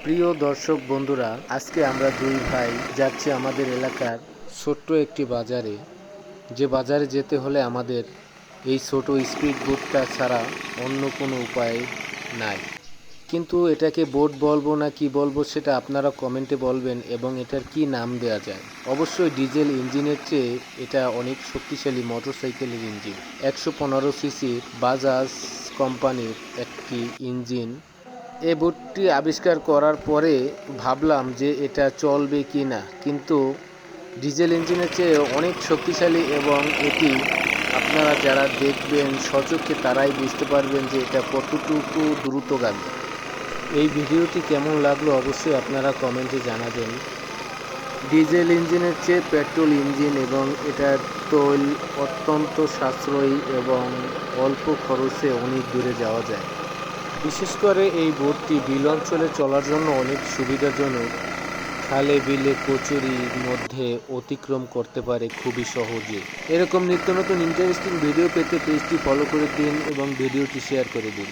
প্রিয় দর্শক বন্ধুরা, আজকে আমরা দুই ভাই যাচ্ছি আমাদের এলাকার ছোট্ট একটি বাজারে। যে বাজারে যেতে হলে আমাদের এই ছোট স্পিড বোটটা ছাড়া অন্য কোনো উপায় নাই। কিন্তু এটাকে বোট বলবো না কি বলবো সেটা আপনারা কমেন্টে বলবেন, এবং এটার কি নাম দেওয়া যায়। অবশ্যই ডিজেল ইঞ্জিনের চেয়ে এটা অনেক শক্তিশালী মোটরসাইকেলের ইঞ্জিন। 115 সিসির বাজাজ কোম্পানির একটি ইঞ্জিন। এই বোটটি আবিষ্কার করার পরে ভাবলাম যে এটা চলবে কি না, কিন্তু ডিজেল ইঞ্জিনের চেয়ে অনেক শক্তিশালী, এবং এটি আপনারা যারা দেখবেন সচক্ষে তারাই বুঝতে পারবেন যে এটা কতটুকু দ্রুতগামী। এই ভিডিওটি কেমন লাগলো অবশ্যই আপনারা কমেন্টে জানাবেন। ডিজেল ইঞ্জিনের চেয়ে পেট্রোল ইঞ্জিন, এবং এটার তেল অত্যন্ত সাশ্রয়ী এবং অল্প খরচে অনেক দূরে যাওয়া যায়। বিশেষ করে এই বোটটি বিল অঞ্চলে চলার জন্য অনেক সুবিধাজনক। খালে বিলে কচুরির মধ্যে অতিক্রম করতে পারে খুবই সহজে। এরকম নিত্য নতুন ইন্টারেস্টিং ভিডিও পেতে পেজটি ফলো করে দিন এবং ভিডিওটি শেয়ার করে দিন।